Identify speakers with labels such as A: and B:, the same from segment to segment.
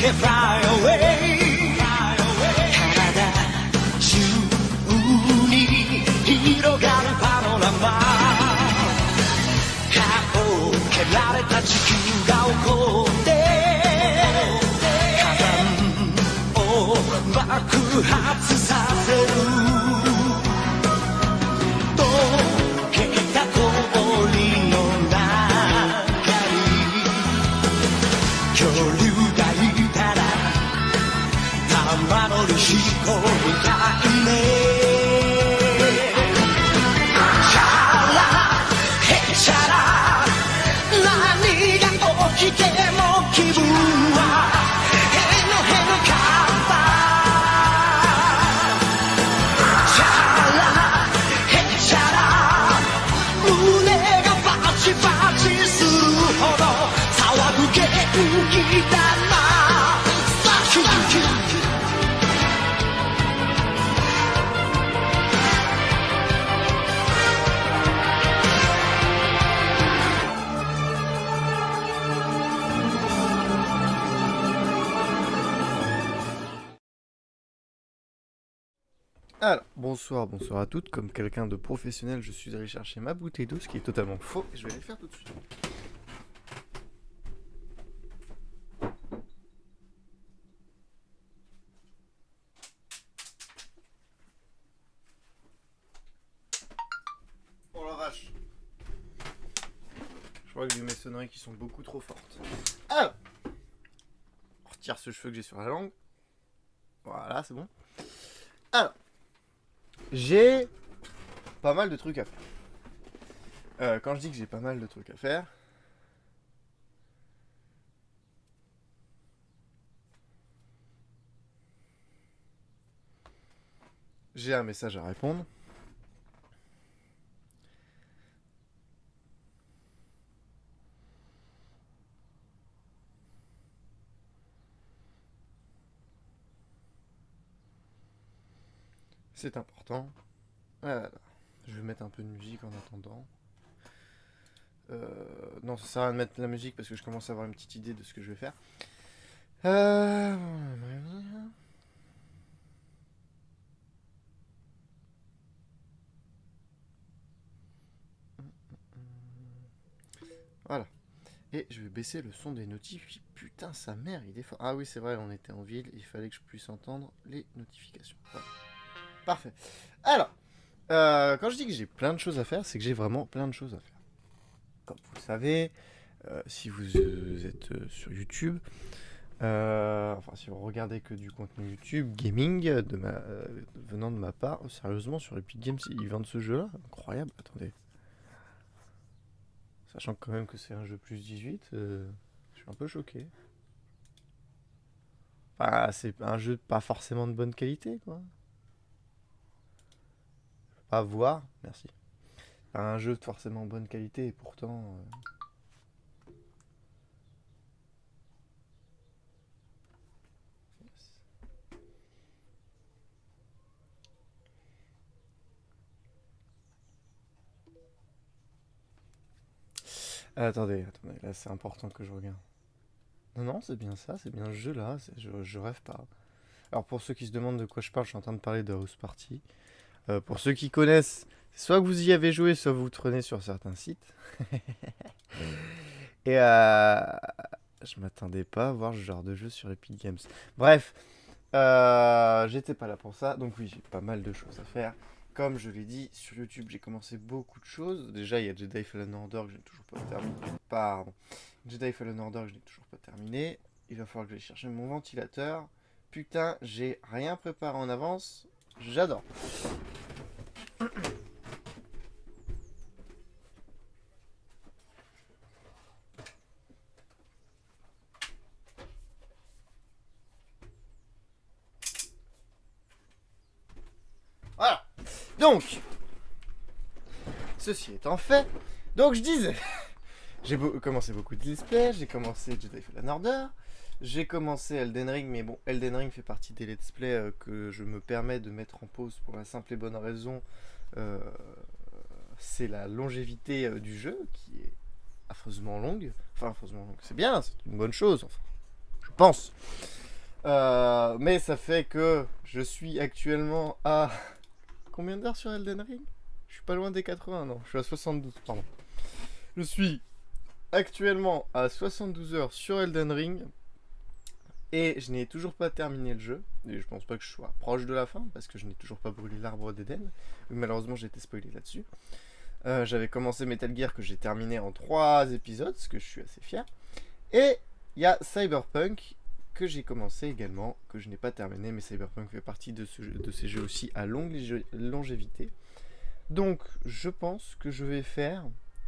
A: で Fly away 体中に広がるパノラマ顔を蹴られた地球が怒って火山を爆発させる溶けた氷の中に恐竜がいたら玉乗り飛行みたいね何が起きても気分はへのへのかったチャラへチャラ胸がバチバチするほど騒ぐ元気だなさキュキュ
B: Alors, bonsoir à toutes. Comme quelqu'un de professionnel, je suis allé chercher ma bouteille d'eau, ce qui est totalement faux, et je vais aller le faire tout de suite. Oh la vache! Je crois que j'ai mes sonneries qui sont beaucoup trop fortes. Alors, on retire ce cheveu que j'ai sur la langue. Voilà, c'est bon. Alors, j'ai pas mal de trucs à faire. Quand je dis que j'ai pas mal de trucs à faire, j'ai un message à répondre. C'est important. Voilà. Je vais mettre un peu de musique en attendant. Non, ça sert à rien de mettre la musique parce que je commence à avoir une petite idée de ce que je vais faire. Voilà. Et je vais baisser le son des notifs. Putain, sa mère, il est fort. Ah oui, c'est vrai, on était en ville. Il fallait que je puisse entendre les notifications. Voilà. Parfait. Alors, quand je dis que j'ai plein de choses à faire, c'est que j'ai vraiment plein de choses à faire. Comme vous le savez, si vous êtes sur YouTube, enfin si vous regardez que du contenu YouTube, gaming, venant de ma part, sérieusement sur Epic Games, ils vendent ce jeu-là, incroyable, attendez. Sachant quand même que c'est un jeu plus 18, je suis un peu choqué. Enfin, c'est un jeu pas forcément de bonne qualité, quoi. Pas voir, merci. Un jeu de forcément bonne qualité et pourtant... Attendez, là c'est important que je regarde. Non, c'est bien ça, c'est bien ce jeu-là, je rêve pas. Alors pour ceux qui se demandent de quoi je parle, je suis en train de parler de House Party. Pour ceux qui connaissent, soit que vous y avez joué, soit vous traînez sur certains sites. Et je m'attendais pas à voir ce genre de jeu sur Epic Games. Bref, j'étais pas là pour ça, donc oui, j'ai pas mal de choses à faire. Comme je l'ai dit, sur YouTube, j'ai commencé beaucoup de choses. Déjà, il y a Jedi Fallen Order que je n'ai toujours pas terminé. Pardon. Jedi Fallen Order que je n'ai toujours pas terminé. Il va falloir que j'aille chercher mon ventilateur. Putain, j'ai rien préparé en avance. J'adore. Voilà. Donc, ceci étant fait, donc je disais, j'ai commencé beaucoup de let's play, j'ai commencé Jedi Fallen Order, j'ai commencé Elden Ring, mais bon, Elden Ring fait partie des let's play que je me permets de mettre en pause pour la simple et bonne raison, c'est la longévité du jeu qui est affreusement longue, enfin affreusement longue, c'est bien, c'est une bonne chose, enfin, je pense. Mais ça fait que je suis actuellement à... Combien d'heures sur Elden Ring? Je suis pas loin des 80, non. Je suis à 72, pardon. Je suis actuellement à 72 heures sur Elden Ring. Et je n'ai toujours pas terminé le jeu. Et je pense pas que je sois proche de la fin, parce que je n'ai toujours pas brûlé l'arbre d'Eden. Malheureusement, j'ai été spoilé là-dessus. J'avais commencé Metal Gear que j'ai terminé en 3 épisodes, ce que je suis assez fier. Et il y a Cyberpunk que j'ai commencé également, que je n'ai pas terminé, mais Cyberpunk fait partie de ces jeux aussi à longue longévité. Donc je pense que je vais faire...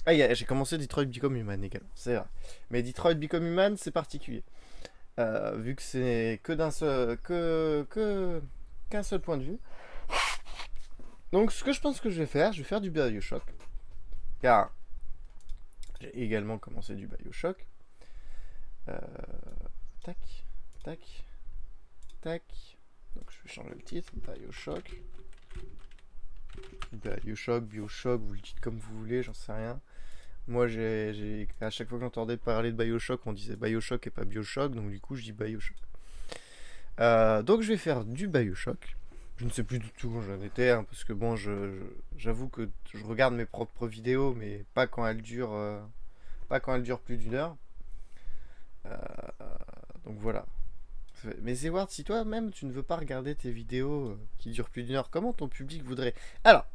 B: Ah, j'ai commencé Detroit Become Human également, c'est vrai. Mais Detroit Become Human, c'est particulier. Vu que c'est que d'un seul... qu'un seul point de vue. Donc ce que je pense que je vais faire du BioShock. Car j'ai également commencé du BioShock. Tac, tac, tac. Donc je vais changer le titre. BioShock. BioShock, vous le dites comme vous voulez, j'en sais rien. Moi, à chaque fois que j'entendais parler de BioShock, on disait BioShock et pas BioShock, donc du coup, je dis BioShock. Donc je vais faire du BioShock. Je ne sais plus du tout où j'en étais, hein, parce que bon, j'avoue que je regarde mes propres vidéos, mais pas quand elles durent, plus d'une heure. Donc voilà. Mais Zeward, si toi-même tu ne veux pas regarder tes vidéos qui durent plus d'une heure, comment ton public voudrait? Alors,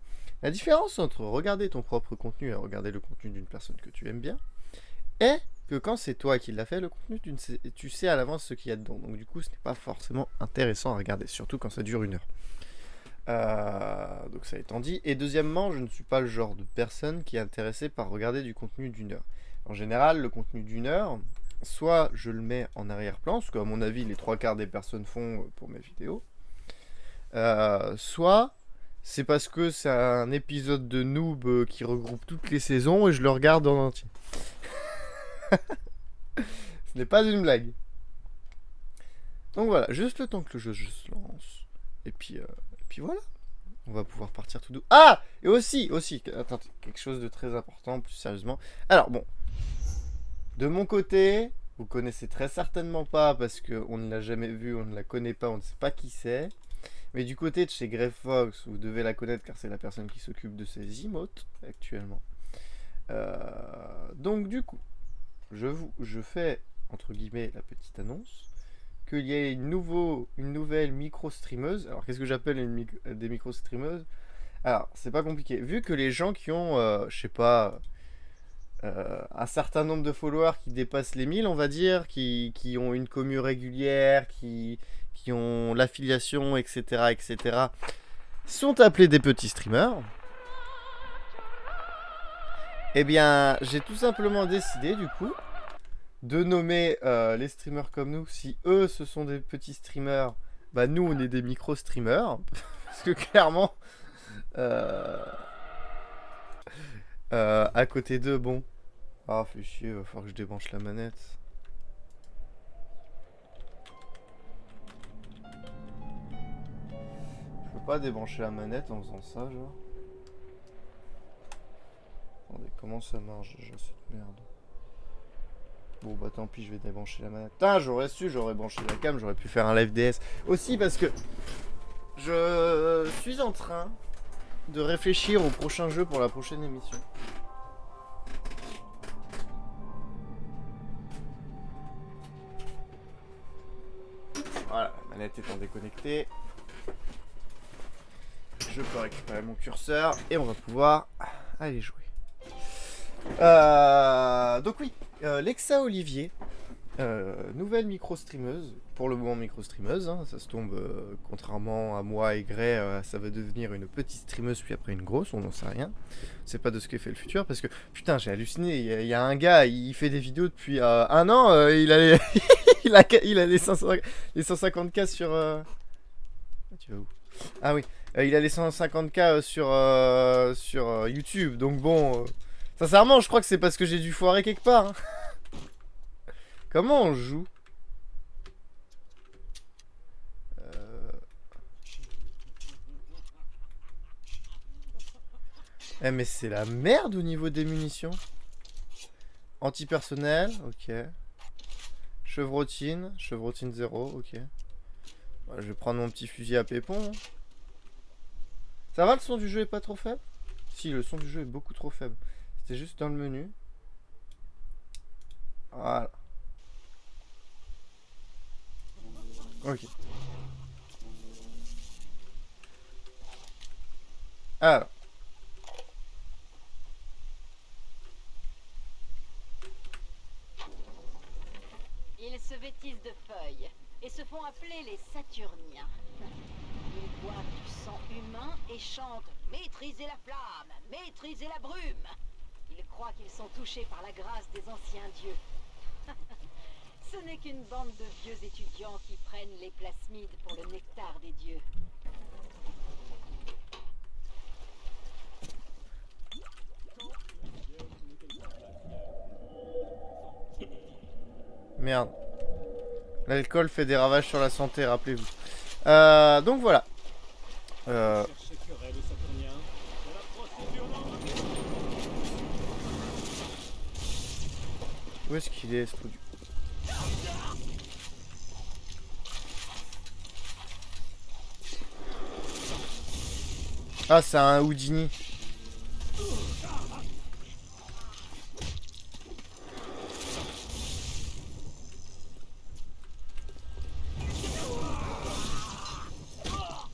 B: la différence entre regarder ton propre contenu et regarder le contenu d'une personne que tu aimes bien est que quand c'est toi qui l'as fait, le contenu, tu sais à l'avance ce qu'il y a dedans. Donc du coup, ce n'est pas forcément intéressant à regarder, surtout quand ça dure une heure. Donc ça étant dit. Et deuxièmement, je ne suis pas le genre de personne qui est intéressée par regarder du contenu d'une heure. En général, le contenu d'une heure, soit je le mets en arrière-plan, ce qu'à mon avis les 3/4 des personnes font pour mes vidéos, soit c'est parce que c'est un épisode de Noob qui regroupe toutes les saisons et je le regarde en entier. Ce n'est pas une blague. Donc voilà, juste le temps que le jeu se lance. Et puis voilà. On va pouvoir partir tout doux. Ah! Et aussi, attends, quelque chose de très important, plus sérieusement. Alors bon, de mon côté, vous connaissez très certainement pas parce qu'on ne l'a jamais vu, on ne la connaît pas, on ne sait pas qui c'est. Mais du côté de chez Grey Fox, vous devez la connaître car c'est la personne qui s'occupe de ses emotes actuellement. Donc du coup, je fais entre guillemets la petite annonce qu'il y a une nouvelle micro-streameuse. Alors qu'est-ce que j'appelle des micro-streameuses? Alors c'est pas compliqué. Vu que les gens qui ont, je sais pas, un certain nombre de followers qui dépassent les 1000, on va dire, qui ont une commu régulière, qui ont l'affiliation, etc., sont appelés des petits streamers. Eh bien, j'ai tout simplement décidé, du coup, de nommer les streamers comme nous. Si eux, ce sont des petits streamers, bah nous, on est des micro-streamers. Parce que clairement, à côté d'eux, bon... Ah, fait chier, va falloir que je débranche la manette. Je peux pas débrancher la manette en faisant ça, genre. Attendez, comment ça marche déjà cette merde? Bon bah tant pis, je vais débrancher la manette. Putain, j'aurais su, j'aurais branché la cam, j'aurais pu faire un live DS. Aussi parce que je suis en train de réfléchir au prochain jeu pour la prochaine émission. Voilà, la manette étant déconnectée, je peux récupérer mon curseur et on va pouvoir aller jouer. Donc oui, Lexa Olivier, nouvelle micro-streameuse, pour le moment micro-streameuse, hein, ça se tombe, contrairement à moi et Grey, ça va devenir une petite streameuse puis après une grosse, on n'en sait rien. C'est pas de ce que fait le futur, parce que putain j'ai halluciné, il y a un gars, il fait des vidéos depuis un an, il a les, il a les 150K sur... Tu vas où? Ah oui, il a les 150K sur YouTube, donc bon... sincèrement, je crois que c'est parce que j'ai dû foirer quelque part. Hein. Comment on joue? Eh mais c'est la merde au niveau des munitions. Antipersonnel, ok. Chevrotine. Chevrotine 0, ok. Bah, je vais prendre mon petit fusil à pépon. Ça va, le son du jeu est pas trop faible? Si, le son du jeu est beaucoup trop faible. C'était juste dans le menu. Voilà. Ok. Alors.
C: Ils se vêtissent de feuilles et se font appeler les Saturniens. Ils boivent du sang humain et chantent « Maîtrisez la flamme, maîtrisez la brume !» Ils croient qu'ils sont touchés par la grâce des anciens dieux. Ce n'est qu'une bande de vieux étudiants qui prennent les plasmides pour le nectar des dieux.
B: Merde. L'alcool fait des ravages sur la santé, rappelez-vous. Donc voilà. Où est-ce qu'il est, ce truc? Ah, c'est un Houdini.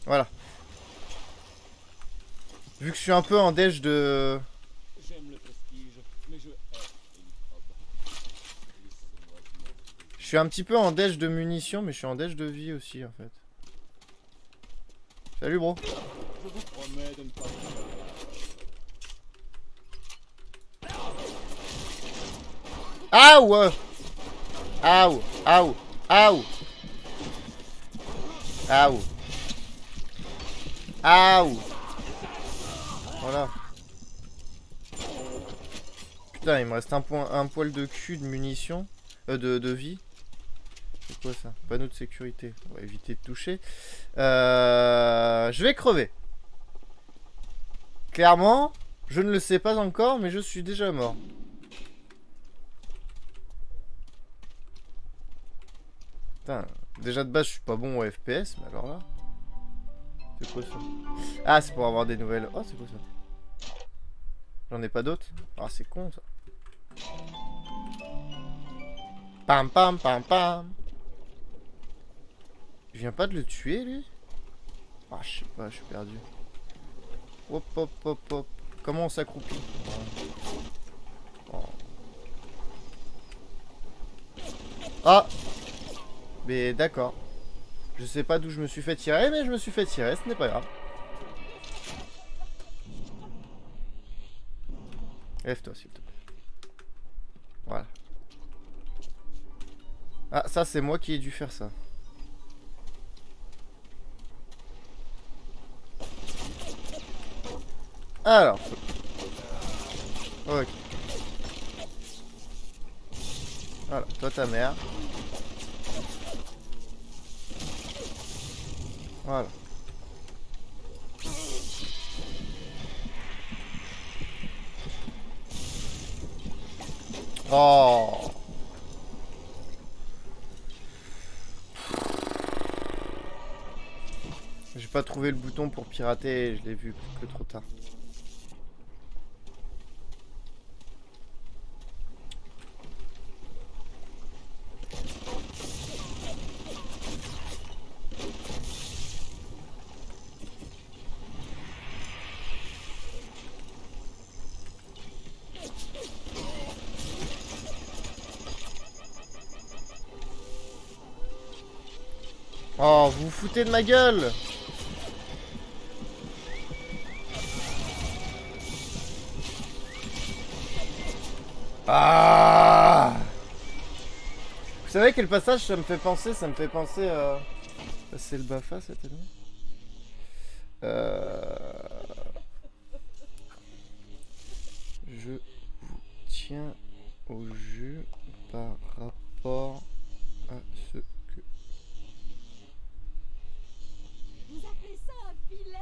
B: Voilà. Vu que je suis un peu en déj de... Je suis un petit peu en déj de munitions, mais je suis en déj de vie aussi, en fait. Salut, bro.
D: Je vous promets de ne pas...
B: Aouh! Aouh! Aouh! Aouh! Aouh! Aouh! Voilà. Putain, il me reste un poil de cul de munitions. De vie. C'est quoi ça? Panneau de sécurité. On va éviter de toucher. Je vais crever. Clairement, je ne le sais pas encore, mais je suis déjà mort. Putain, déjà de base, je suis pas bon au FPS, mais alors là... C'est quoi ça? Ah, c'est pour avoir des nouvelles... Oh, c'est quoi ça? J'en ai pas d'autres? Ah, c'est con, ça. Pam, pam, pam, pam. Je viens pas de le tuer, lui? Ah, je sais pas, je suis perdu. Hop, hop, hop, hop. Comment on s'accroupit? Oh. Ah! Mais d'accord. Je sais pas d'où je me suis fait tirer, mais je me suis fait tirer, ce n'est pas grave. Lève-toi, s'il te plaît. Voilà. Ah, ça, c'est moi qui ai dû faire ça. Alors. Ok. Voilà, toi ta mère. Voilà. Oh. J'ai pas trouvé le bouton pour pirater et je l'ai vu que trop tard. Oh, vous vous foutez de ma gueule! Ah! Vous savez quel passage ça me fait penser? Ça me fait penser à... C'est le Bafa cette année? Je vous tiens au jus par rapport à ce que...
E: Vous appelez ça un filet?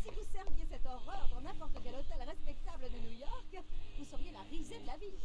E: Si vous serviez cette horreur dans n'importe quel hôtel respectable de New York, vous seriez la risée de la ville.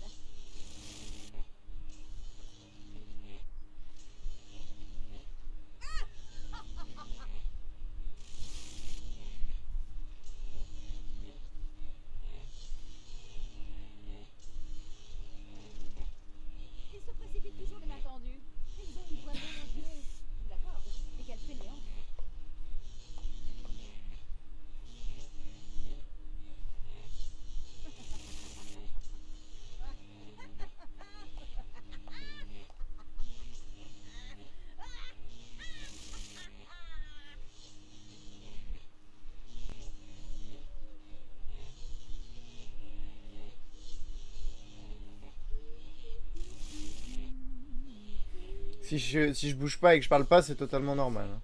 B: Si je bouge pas et que je parle pas, c'est totalement normal. Hein.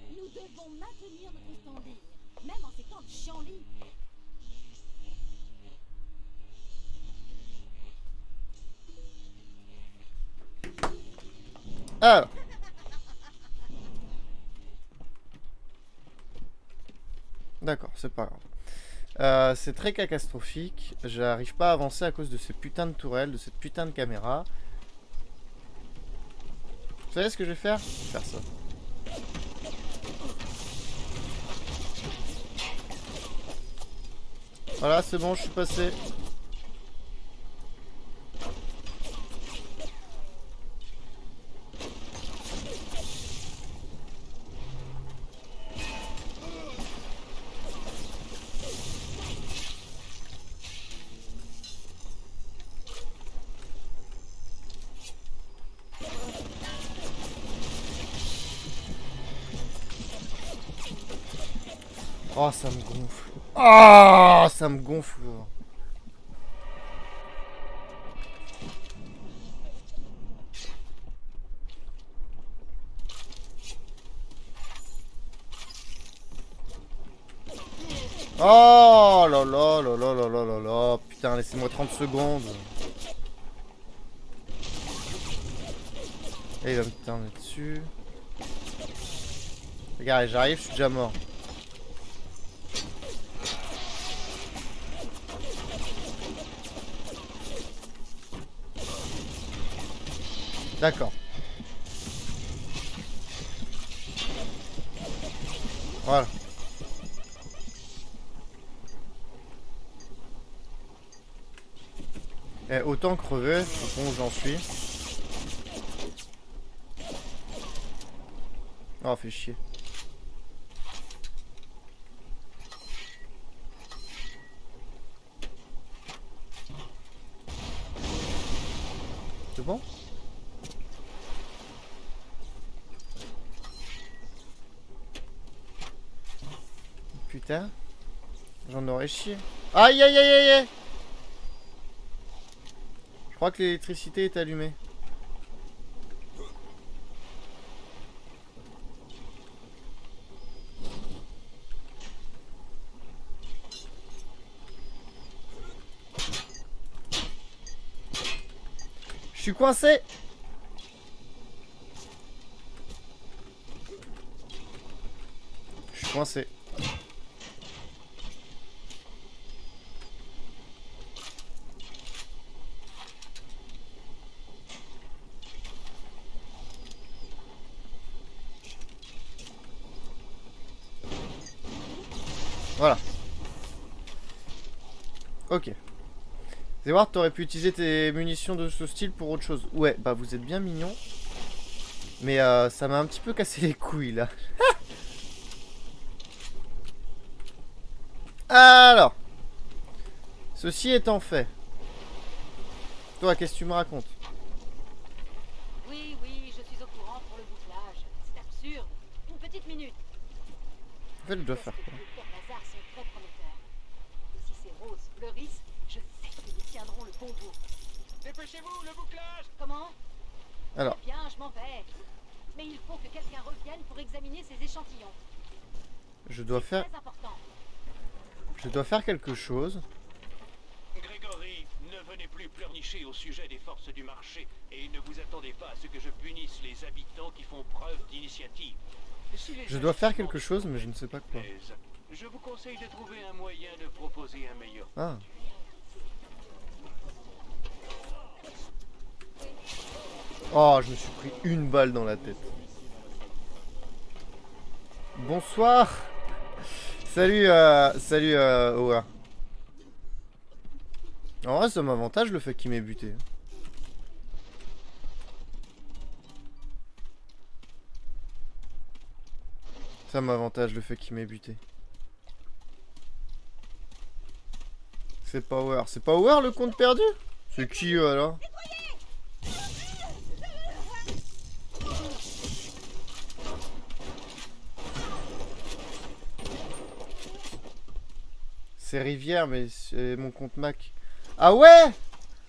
E: Nous devons maintenir notre standing, même en ces temps de chienlit.
B: Alors. D'accord, c'est pas grave. C'est très catastrophique. J'arrive pas à avancer à cause de ces putains de tourelles, de cette putain de caméra. Vous savez ce que je vais faire? Je vais faire ça. Voilà, c'est bon, je suis passé. Oh, ça me gonfle. Oh, ça me gonfle. Oh là là là là là là là là. Putain, laissez-moi 30 secondes. Et il va me terminer dessus. Regarde, j'arrive, je suis déjà mort. D'accord. Voilà. Et autant crever, au point où j'en suis. Oh, fait chier. C'est bon? Putain. J'en aurais chié. Aïe aïe aïe aïe aïe. Je crois que l'électricité est allumée. Je suis coincé. Je suis coincé. Voilà. Ok. Zeward, t'aurais pu utiliser tes munitions de ce style pour autre chose. Ouais, bah vous êtes bien mignon. Mais ça m'a un petit peu cassé les couilles là. Alors. Ceci étant fait. Toi, qu'est-ce que tu me racontes?
C: Oui, oui, je suis au courant pour le bouclage. C'est absurde. Une petite minute.
B: En fait, je dois faire quoi?
C: Les plans Lazare sont très prometteurs. Et si ces roses fleurissent, je sais que nous tiendrons le bon bout.
D: Dépêchez-vous, le bouclage!
C: Comment?
B: Alors.
C: Bien, je m'en vais. Mais il faut que quelqu'un revienne pour examiner ces échantillons.
B: Je dois faire...
C: Très important.
B: Je dois faire quelque chose.
F: Grégory, ne venez plus pleurnicher au sujet des forces du marché et ne vous attendez pas à ce que je punisse les habitants qui font preuve d'initiative. Si les
B: Je dois faire
F: ajustements
B: quelque chose, mais je ne sais pas quoi.
F: plaisent, je vous conseille de trouver un moyen de proposer un meilleur.
B: Ah. Oh, je me suis pris une balle dans la tête. Bonsoir. Salut, salut, Owa. En vrai, ça m'avantage le fait qu'il m'ait buté. Ça m'avantage le fait qu'il m'ait buté. C'est Power. C'est Power le compte perdu? C'est qui eux alors? C'est Rivière, mais c'est mon compte Mac. Ah ouais!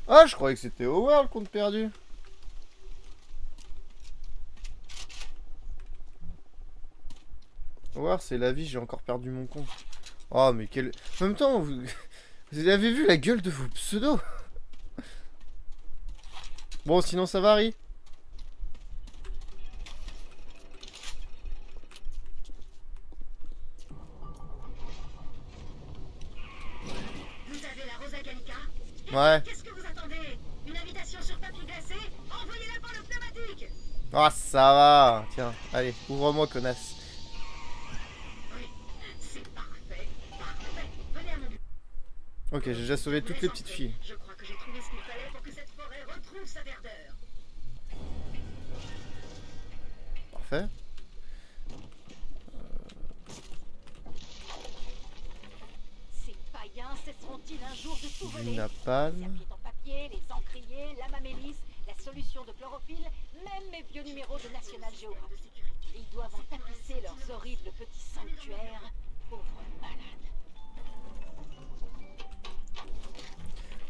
B: Ah, je croyais que c'était Howard, le compte perdu. Howard, c'est la vie, j'ai encore perdu mon compte. Oh, mais quel... En même temps, vous avez vu la gueule de vos pseudos? Bon, sinon ça varie.
G: Vous avez la Rosa Gallica?
B: Ouais.
G: Qu'est-ce que vous attendez? Une invitation sur papier glacé? Envoyez-la par le pneumatique!
B: Ah, ça va. Tiens, allez, ouvre-moi, connasse.
G: Oui, c'est parfait, parfait. Venez à mon bureau.
B: Ok, j'ai déjà sauvé toutes les petites filles.
G: Je crois que j'ai trouvé ce qu'il fallait pour que cette forêt retrouve sa verdeur.
B: Parfait.
C: Ces païens cesseront-ils un jour de tout
B: Du
C: voler? Les
B: napalm.
C: serviettes en papier, les encriers, la mamélis, la solution de chlorophylle, même mes vieux numéros de National Geographic. Ils doivent en tapisser leurs horribles petits sanctuaires. Pauvres malades.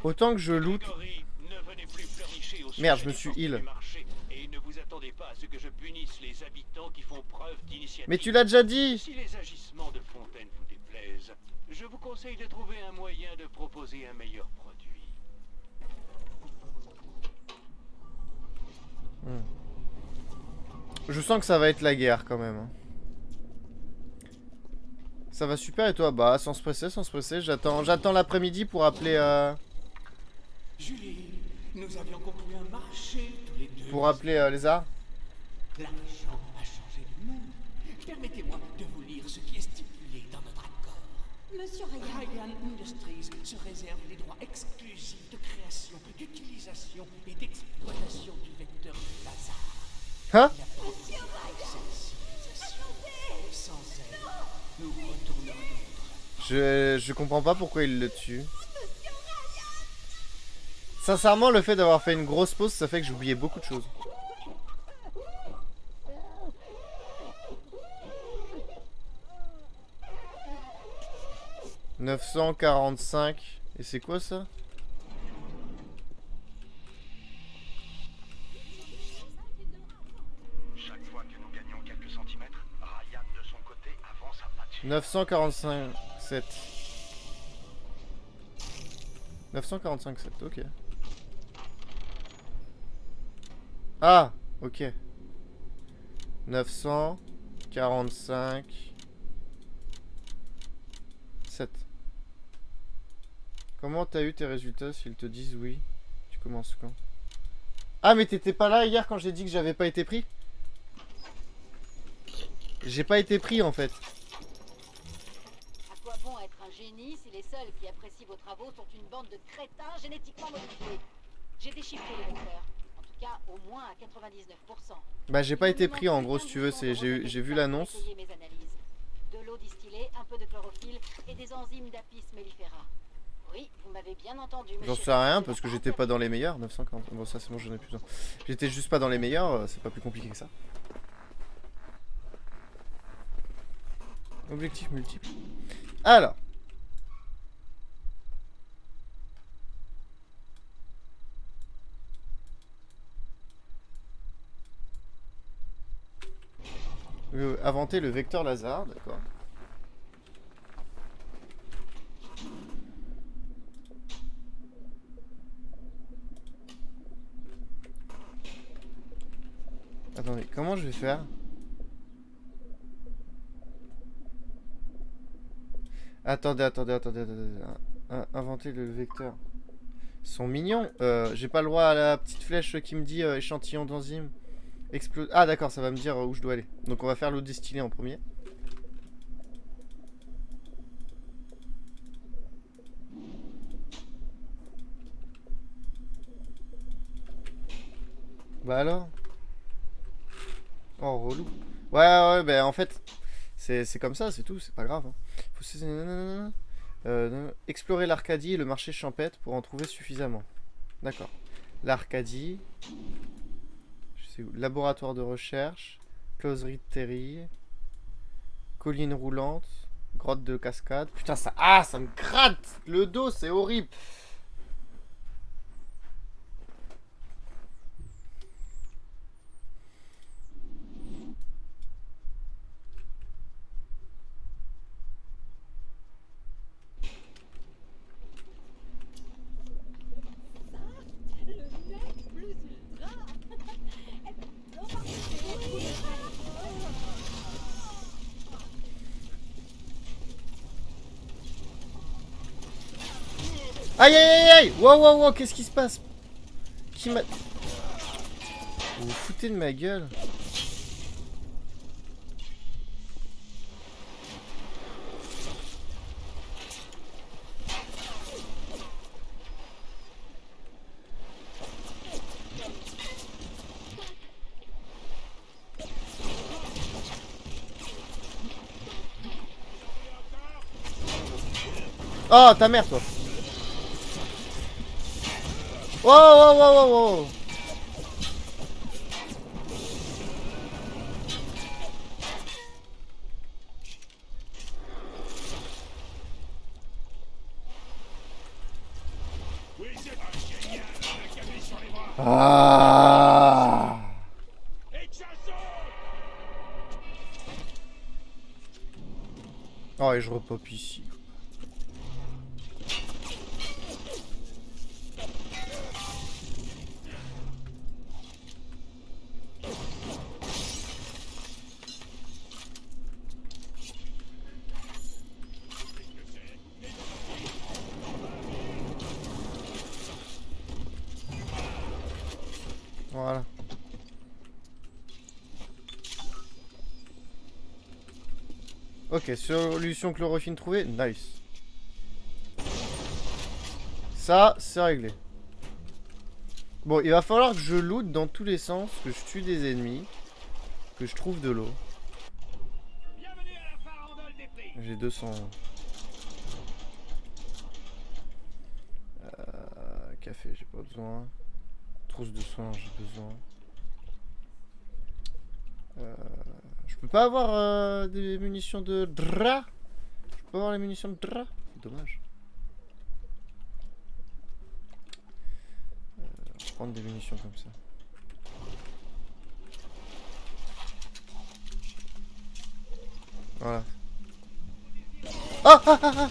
B: Autant que je loot.
F: Grégory, ne venez plus pleurnicher au
B: Merde,
F: sujet
B: je me
F: des
B: suis
F: forces
B: heal.
F: du marché, et ne vous attendez pas à ce que je punisse les habitants qui font preuve d'initiative.
B: Mais tu l'as déjà dit.
F: Si les agissements de Fontaine vous déplaisent, je vous conseille de trouver un moyen de proposer un meilleur produit.
B: Je sens que ça va être la guerre quand même. Hein. Ça va super et toi? Bah sans se presser, j'attends l'après-midi pour appeler
D: Julie, nous avions conclu un marché tous les deux.
B: pour appeler Lézard.
D: L'argent a changé de main. Permettez-moi de vous lire ce qui est stipulé dans notre accord.
E: Monsieur Ryan,
D: Ryan Industries se réserve les droits exclusifs de création, d'utilisation et d'exploitation du vecteur Lazare.
B: Hein?
D: Sans elle, nous retournerions.
B: Je comprends pas pourquoi il le tue. Sincèrement, le fait d'avoir fait une grosse pause, ça fait que j'ai oublié beaucoup de choses. « 945. Et c'est quoi ça?
H: Chaque fois que nous gagnons quelques centimètres, Ryan de son côté avance à pas de chien.
B: 945,7. 945,7, ok. Ah, ok. 945,7. Comment t'as eu tes résultats s'ils te disent oui? Tu commences quand? Ah, mais t'étais pas là hier quand j'ai dit que j'avais pas été pris? J'ai pas été pris en fait.
C: À quoi bon être un génie si les seuls qui apprécient vos travaux sont une bande de crétins génétiquement modifiés? J'ai déchiffré le vecteur. En tout cas, au moins à 99%.
B: Bah j'ai pas été pris en gros si tu veux, j'ai vu l'annonce.
C: De l'eau distillée, un peu de chlorophylle et des enzymes d'Apis mellifera. Oui, vous m'avez bien entendu.
B: J'en sais rien parce que j'étais pas dans les meilleurs. 940. Bon ça c'est bon, j'en ai plus besoin. J'étais juste pas dans les meilleurs, c'est pas plus compliqué que ça. Objectif multiple. Alors. Inventer le vecteur Lazare, d'accord. Attendez, comment je vais faire? Attendez. Inventer le vecteur. Ils sont mignons. J'ai pas le droit à la petite flèche qui me dit échantillon d'enzyme. Ah d'accord, ça va me dire où je dois aller. Donc on va faire l'eau distillée en premier. Bah alors? Oh relou. Ouais, bah en fait, c'est comme ça, c'est tout, c'est pas grave. Hein. Explorer l'Arcadie et le marché champêtre pour en trouver suffisamment. D'accord. L'Arcadie. Je sais où. Laboratoire de recherche. Closerie de terril. Colline roulante. Grotte de cascade. Putain, ça... Ah, ça me gratte. Le dos, c'est horrible.
E: Le mec plus ultra. Eh ben, on va
B: Aïe, aïe, aïe, aïe. Wow, wow, wow, qu'est-ce qui se passe? Qui m'a... Vous vous foutez de ma gueule? Oh, ta mère, toi. Wow, wow, wow, wow, wow. Ah. Oh, et je repop ici. Voilà. Ok, solution chlorophylle trouvée. Nice. Ça, c'est réglé. Bon, il va falloir que je loot dans tous les sens, que je tue des ennemis, que je trouve de l'eau. J'ai 200. Café, j'ai pas besoin. Trousse de soins, j'ai besoin. Je peux pas avoir des munitions de drap. Je peux pas avoir les munitions de drap. C'est dommage. Prendre des munitions comme ça. Voilà. Ah ah ah ah.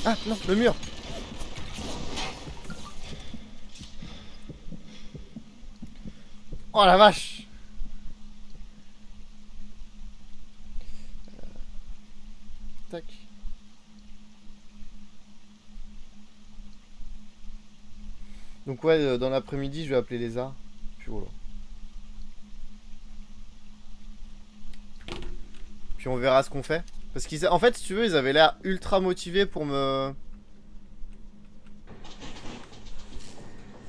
B: Ah non, le mur. Oh la vache. Tac. Donc ouais, dans l'après-midi, je vais appeler les arts. Puis voilà. Puis on verra ce qu'on fait. Parce qu'ils, en fait, si tu veux, ils avaient l'air ultra motivés pour me...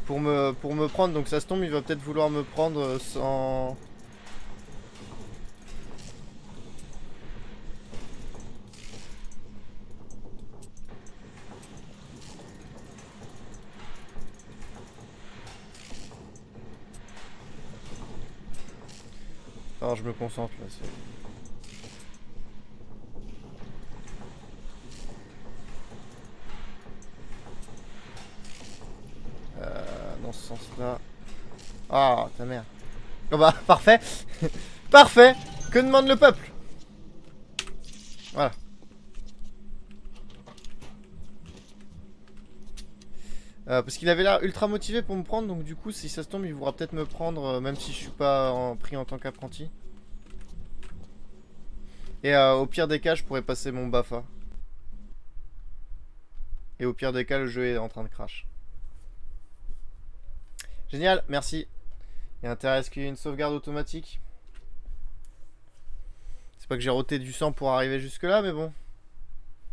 B: Pour me prendre. Donc ça se tombe, il va peut-être vouloir me prendre sans... Alors je me concentre là. Dans ce sens-là. Ah, ta mère. Oh bah, parfait. Parfait. Que demande le peuple? Voilà. Parce qu'il avait l'air ultra motivé pour me prendre, donc du coup, si ça se tombe, il voudra peut-être me prendre, même si je suis pas pris en tant qu'apprenti. Et au pire des cas, je pourrais passer mon BAFA. Et au pire des cas, le jeu est en train de crash. Génial, merci. Il y a intérêt à ce qu'il y ait une sauvegarde automatique. C'est pas que j'ai roté du sang pour arriver jusque là, mais bon.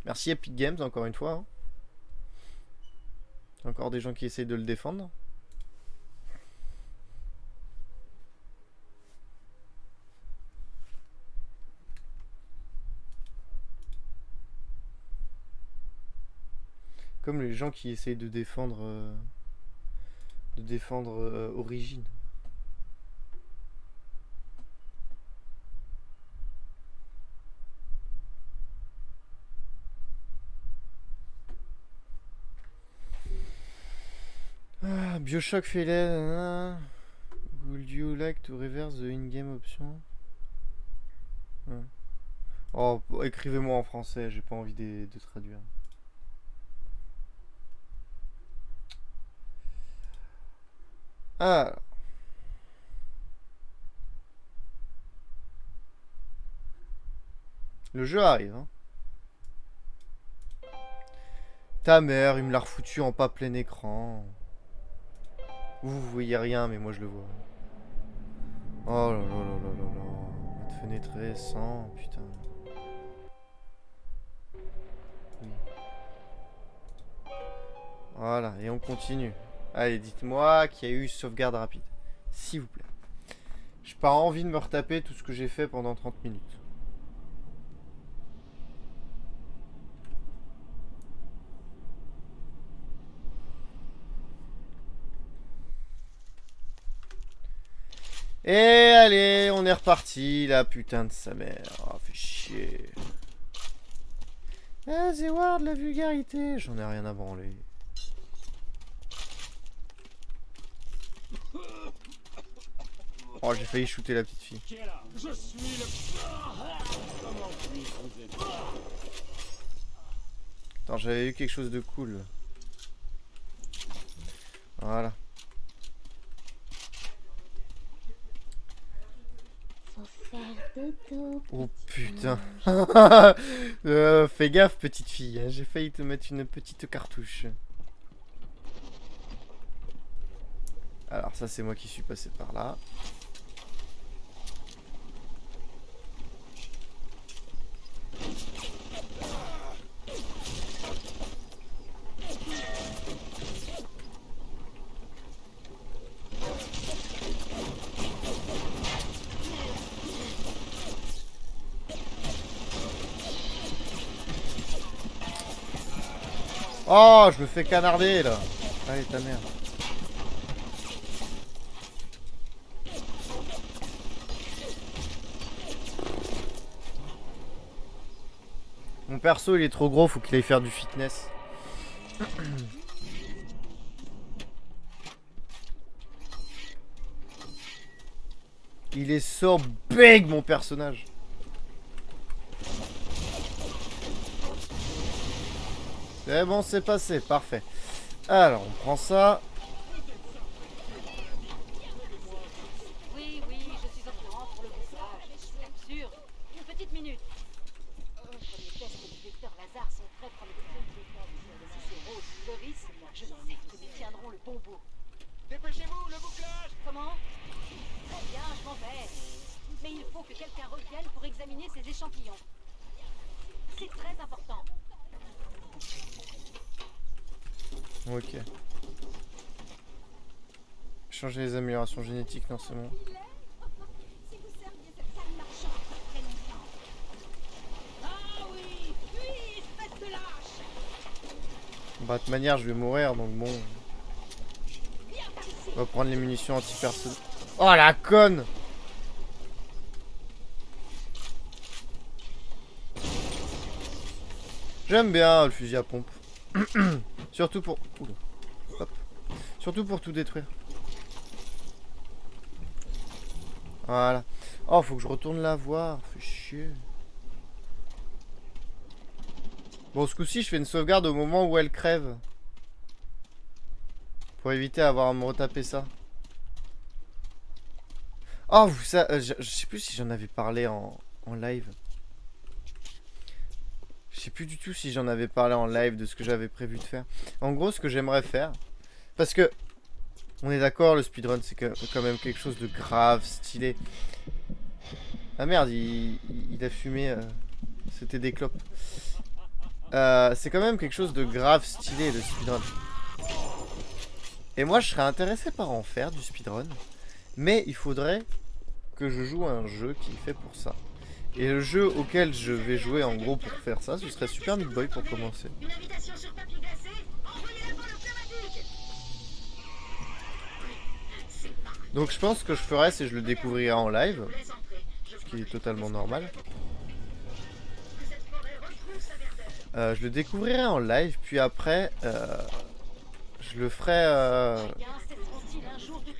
B: Merci Epic Games, encore une fois. Hein. Encore des gens qui essayent de le défendre. Comme les gens qui essayent de défendre... Origine. Bioshock Feeling. Would you like to reverse the in-game option? Ouais. Oh, écrivez-moi en français, j'ai pas envie de traduire. Ah. Le jeu arrive, hein. Ta mère, il me l'a refoutu en pas plein écran. Vous voyez rien, mais moi je le vois. Oh là là là là là là. Mode fenêtré, 100, putain. Oui. Voilà, et on continue. Allez, dites-moi qu'il y a eu sauvegarde rapide. S'il vous plaît. J'ai pas envie de me retaper tout ce que j'ai fait pendant 30 minutes. Et allez, on est reparti, la putain de sa mère. Oh, fait chier. Ah, Zeward, la vulgarité. J'en ai rien à branler. Oh, j'ai failli shooter la petite fille.
D: Je suis le... Comment puis-je vous aider?
B: Attends, j'avais eu quelque chose de cool. Voilà. Oh putain. Fais gaffe, petite fille. Hein. J'ai failli te mettre une petite cartouche. Alors ça, c'est moi qui suis passé par là. Oh, je me fais canarder là. Allez, ta mère. Mon perso, il est trop gros, faut qu'il aille faire du fitness. Il est so big, mon personnage. C'est bon, c'est passé, parfait. Alors, on prend ça.
C: Oui, je suis au courant pour le message. C'est absurde. Une petite minute. Premier test des vecteurs Lazare sont prêts pour le Si c'est Rose ou Doris, je sais que nous tiendrons le bon bout.
F: Dépêchez-vous, le bouclage!
C: Comment? Très bien, je m'en vais. Mais il faut que quelqu'un revienne pour examiner ces échantillons. C'est très important.
B: Ok. Changer les améliorations génétiques, non, c'est bon.
E: Si vous serviez cette sale marchande pour très longtemps.
C: Ah oui, espèce de lâche!
B: Bah, de toute manière, je vais mourir, donc bon. On va prendre les munitions anti-perso. Oh la conne! J'aime bien le fusil à pompe. Surtout pour... Oula. Hop. Surtout pour tout détruire. Voilà. Oh, faut que je retourne la voir. Fait chier. Bon, ce coup-ci, je fais une sauvegarde au moment où elle crève. Pour éviter d'avoir à me retaper ça. Oh, ça... je sais plus si j'en avais parlé en live. Je sais plus du tout si j'en avais parlé en live de ce que j'avais prévu de faire. En gros, ce que j'aimerais faire... Parce que... On est d'accord, le speedrun, c'est quand même quelque chose de grave, stylé. Ah merde, il a fumé... C'était des clopes. C'est quand même quelque chose de grave, stylé, le speedrun. Et moi, je serais intéressé par en faire du speedrun. Mais il faudrait que je joue à un jeu qui est fait pour ça. Et le jeu auquel je vais jouer en gros pour faire ça, ce serait Super Meat Boy pour commencer.
G: Une invitation sur papier glacé, envoyez-la pour le pneumatique. C'est parfait.
B: Donc je pense que je ferais, c'est je le découvrirais en live,
G: Je vous laisse entrer. Je
B: ce qui est totalement normal.
G: que cette forêt retrouve sa verdeur.
B: Je le découvrirais en live, puis après, je le ferais...
C: Bien, c'est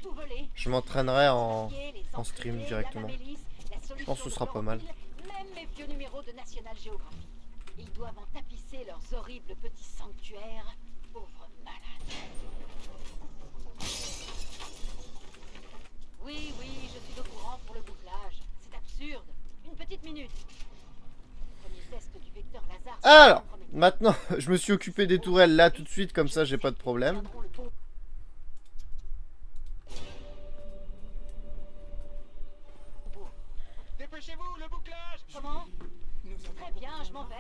C: tout voler.
B: Je m'entraînerai en
C: Les
B: en stream
C: enculés,
B: directement.
C: la mamélis, la
B: Je pense que ce
C: solution
B: sera
C: de
B: pas mal.
C: chlorophylle, même mes vieux numéros de National Geographic. Ils doivent en tapisser leurs horribles petits sanctuaires. Pauvres malades. Oui, je suis au courant pour le bouclage. C'est absurde. Une petite minute. Premier test du vecteur Lazare.
B: Alors, maintenant, je me suis occupé des tourelles là tout de suite, comme ça j'ai pas de problème.
F: Dépêchez-vous, le bouclage!
C: Comment? Très bien, je m'en vais.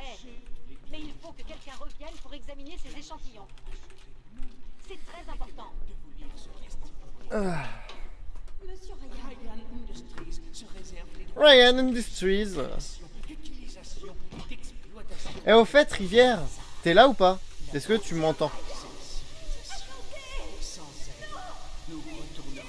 C: Mais il faut que quelqu'un revienne pour examiner ces échantillons. C'est très important.
E: Monsieur Ryan,
D: Ryan Industries se réserve les droits
B: Ryan Industries.
D: d'utilisation et d'exploitation
B: Et au fait, Rivière, t'es là ou pas? Est-ce que tu m'entends?
D: sans elle. Nous retournerions.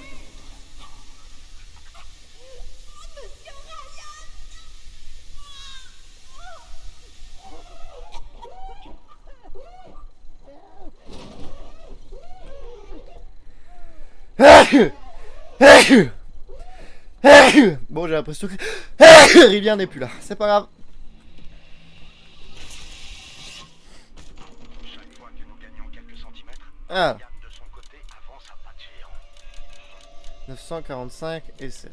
B: Bon, j'ai l'impression que Rivière n'est plus là. C'est pas grave.
H: Chaque fois que nous gagnons quelques centimètres,
B: Ah,
H: Yann de son côté avance à pas de géant.
B: 945 et 7.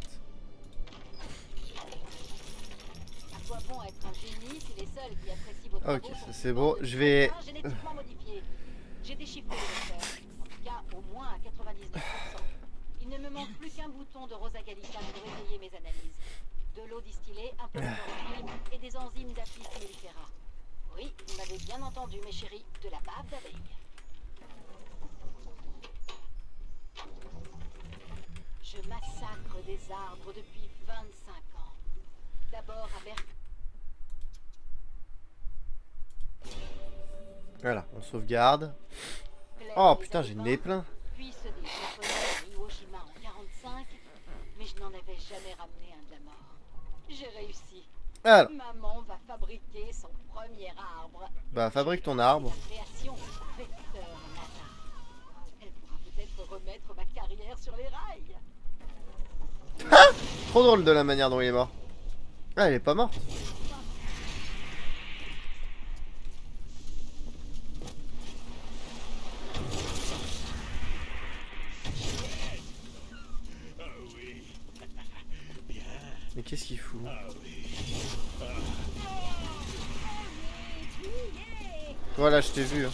C: À quoi bon être un génie si les seuls qui apprécient vos travaux
B: Ok,
C: sont
B: ça c'est bon. Je vais...
C: génétiquement modifiés. J'ai déchiffré le vecteur. En tout cas, au moins à 99%. Il ne me manque plus qu'un bouton de Rosa Gallica pour étayer mes analyses. De l'eau distillée, un peu de chlorophylle et des enzymes d'Apis mellifera. Oui, vous m'avez bien entendu, mes chéris, de la bave d'abeille. Je massacre des arbres depuis 25 ans. D'abord à
B: Voilà, on sauvegarde.
C: Berkeley.
B: Oh putain, j'ai le nez plein.
C: Puis ceux des Japonais à Iwo Jima en 45, mais je n'en avais jamais ramené un de la mort. J'ai réussi.
B: Alors,
C: Maman va fabriquer son premier arbre.
B: bah fabrique ton arbre.
C: La création Vecteur Lazare. Elle pourra peut-être remettre ma carrière sur les rails.
B: Trop drôle de la manière dont il est mort. Ah, il est pas mort. Mais qu'est-ce qu'il fout? Voilà, je t'ai vu. Hein.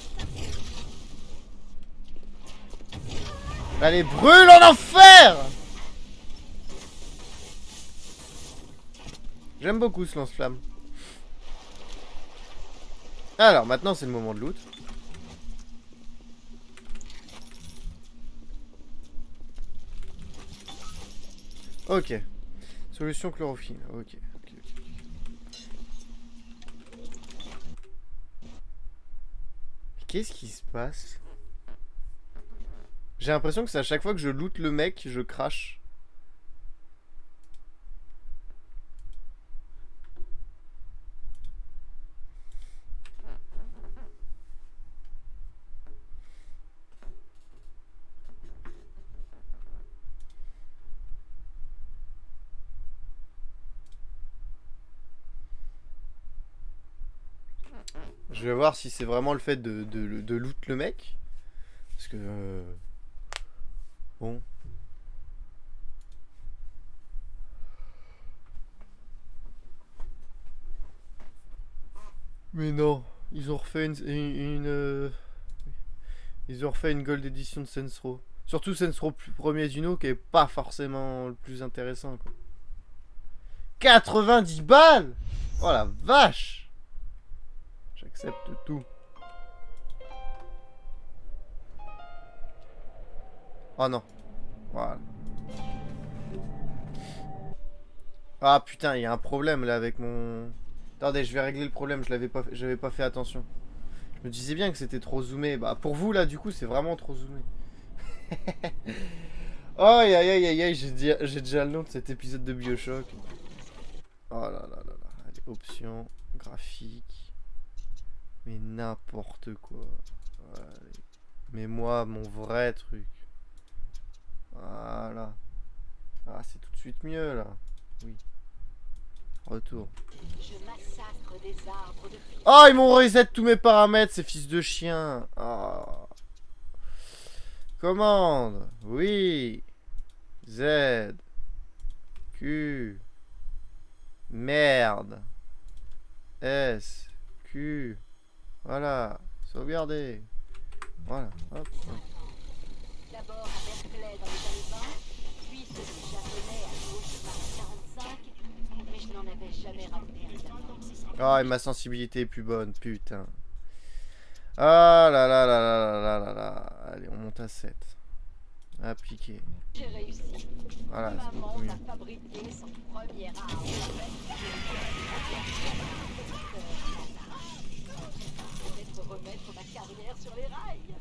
B: Allez, brûle en enfer! J'aime beaucoup ce lance-flamme. Alors, maintenant c'est le moment de loot. Ok. Solution chlorophylle. Ok. Qu'est-ce qui se passe? J'ai l'impression que c'est à chaque fois que je loot le mec, je crache. Je vais voir si c'est vraiment le fait de loot le mec. Parce que... Bon. Mais non. Ils ont refait ils ont refait une Gold Edition de Saints Row. Surtout Saints Row premier Juno qui est pas forcément le plus intéressant. Quoi. 90 balles! Oh la vache! J'accepte tout. Oh non. Voilà. Ah putain, il y a un problème là avec mon... Attendez, je vais régler le problème, j'avais pas fait attention. Je me disais bien que c'était trop zoomé. Bah pour vous là du coup c'est vraiment trop zoomé. Oh aïe aïe aïe aïe, j'ai déjà le nom de cet épisode de BioShock. Oh là là là là. Allez, options, graphique. Mais n'importe quoi. Allez. Mais moi, mon vrai truc. Voilà. Ah, c'est tout de suite mieux, là. Oui. Retour.
C: Je massacre des arbres de flics.
B: Oh, ils m'ont reset tous mes paramètres, ces fils de chiens. Oh. Commande. Oui. Z. Q. Merde. S. Q. Voilà. Sauvegarder. Voilà. Hop.
C: D'abord à Berkeley dans les années 20, puis celui japonais à gauche par 45, mais je n'en avais jamais ramené un diamant.
B: Ah, et ma sensibilité est plus bonne, putain. Ah là là là là là là là là. Allez, on monte à 7. Appliquer.
C: J'ai réussi.
B: Voilà, c'est
C: Maman
B: beaucoup mieux.
C: m'a fabriqué son premier arme. Peut-être remettre ma carrière sur les rails.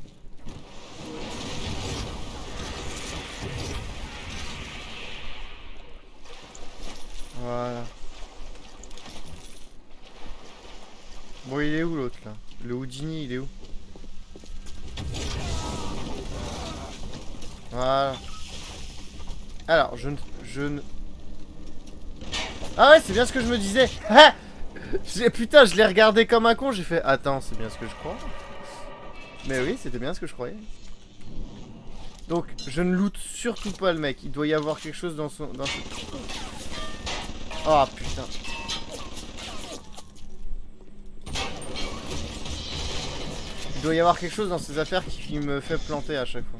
B: Voilà. Bon, il est où l'autre là? Le Houdini, il est où? Voilà. Alors, je ne... Ah ouais, c'est bien ce que je me disais. Ah putain, je l'ai regardé comme un con, j'ai fait... Attends, c'est bien ce que je crois. Mais oui, c'était bien ce que je croyais. Donc, je ne loot surtout pas le mec. Il doit y avoir quelque chose dans son... Oh putain. Il doit y avoir quelque chose dans ces affaires qui me fait planter à chaque fois.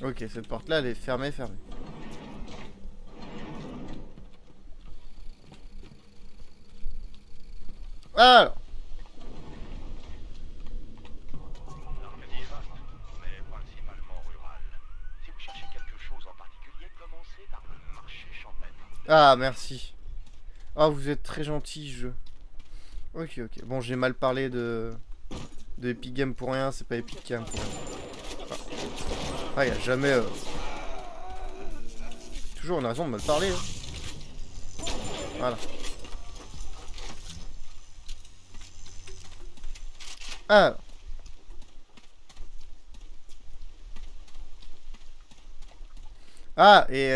B: Ok, cette porte-là, elle est fermée. Alors.
H: L'Arcadie est vaste, mais principalement rurale. Si vous cherchez quelque chose en particulier, commencez par le marché champêtre.
B: Ah, merci. Oh, vous êtes très gentil, jeu. Ok. Bon, j'ai mal parlé de Epic Game pour rien, c'est pas Epic Game pour rien. Ah, y a jamais... Toujours on a raison de mal parler. Hein. Voilà. Alors. Ah, et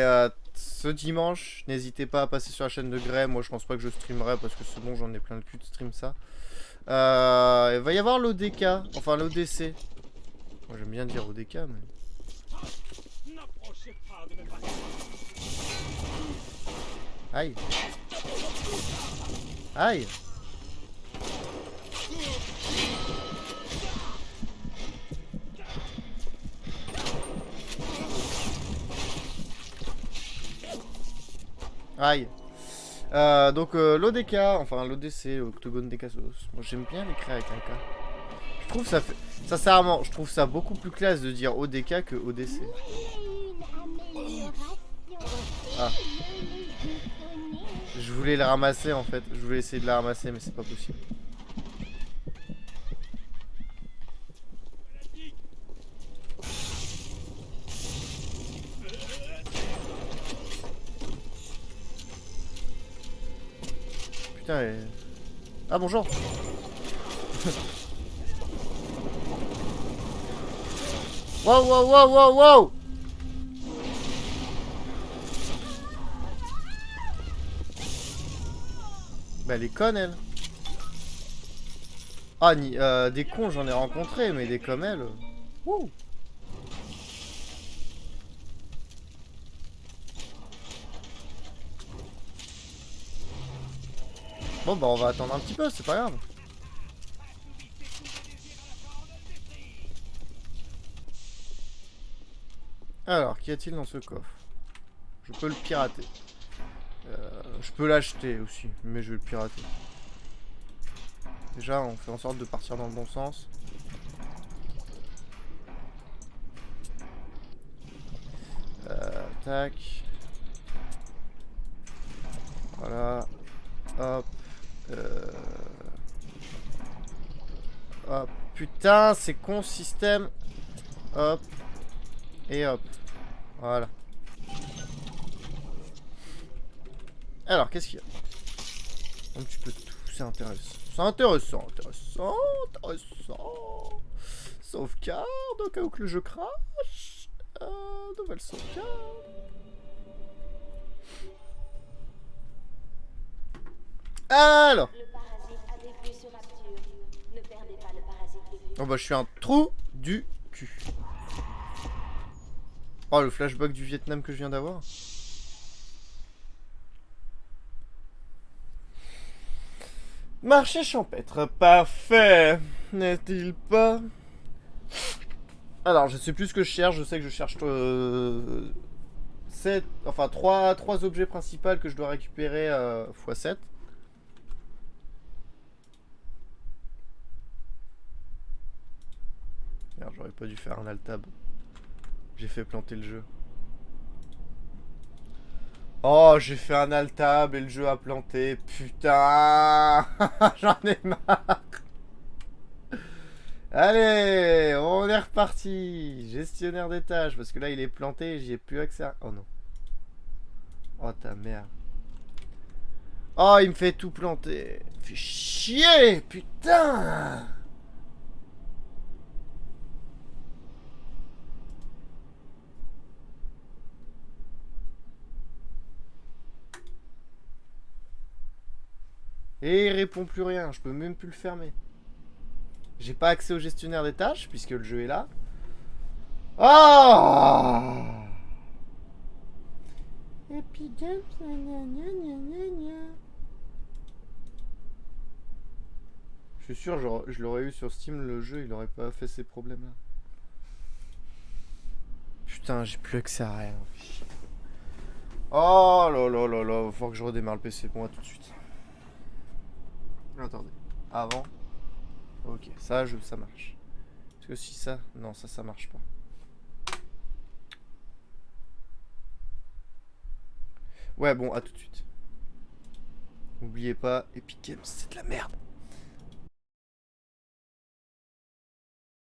B: ce dimanche, n'hésitez pas à passer sur la chaîne de Grey. Moi, je pense pas que je streamerai parce que c'est bon, j'en ai plein le cul de stream ça. Il va y avoir l'ODK, enfin l'ODC. Moi, j'aime bien dire ODK, mais... Aïe. Aïe. Aïe. Donc l'ODK, enfin l'ODC, Octogone des Cassos. Moi j'aime bien l'écrire avec un K. Je trouve ça fait... Sincèrement, je trouve ça beaucoup plus classe de dire ODK que ODC. Ah. Je voulais le ramasser en fait. Je voulais essayer de la ramasser mais c'est pas possible. Putain, ah bonjour. Wow. Bah elle est conne elle. Ah des cons j'en ai rencontré mais des comme elle. Wouh. Bon bah on va attendre un petit peu, c'est pas grave. Alors, qu'y a-t-il dans ce coffre? Je peux le pirater. Je peux l'acheter aussi, mais je vais le pirater. Déjà, on fait en sorte de partir dans le bon sens. Tac. Voilà. Hop. Hop. Putain, c'est con ce système. Hop. Et hop. Voilà. Alors, qu'est-ce qu'il y a? Un petit peu de tout, c'est intéressant. C'est intéressant, intéressant, intéressant. Sauvegarde au cas où que le jeu crash. Nouvelle sauvegarde. Alors.
I: Le parasite a des vues sur Arthur. Ne perdez pas le parasite de vue.
B: Oh bah je suis un trou du cul. Oh le flashback du Vietnam que je viens d'avoir. Marché champêtre, parfait. N'est-il pas? Alors je sais plus ce que je cherche, je sais que je cherche 7, enfin 3 objets principaux que je dois récupérer x 7. Merde, j'aurais pas dû faire un alt-tab. J'ai fait planter le jeu. Oh, j'ai fait un alt-tab et le jeu a planté. Putain. J'en ai marre. Allez, on est reparti. Gestionnaire des tâches. Parce que là, il est planté et j'y ai plus accès à... Oh non. Oh ta mère. Oh, il me fait tout planter. Fait chier. Putain. Et il répond plus rien, je peux même plus le fermer. J'ai pas accès au gestionnaire des tâches, puisque le jeu est là. Oh Epic Games, je suis sûr, je l'aurais eu sur Steam, le jeu, il aurait pas fait ces problèmes-là. Putain, j'ai plus accès à rien. Oh là là là là, faut que je redémarre le PC pour moi tout de suite. Attendez. Avant. Ok, ça marche. Parce que si ça... Non, ça marche pas. Ouais, bon, à tout de suite. N'oubliez pas, Epic Games, c'est de la merde.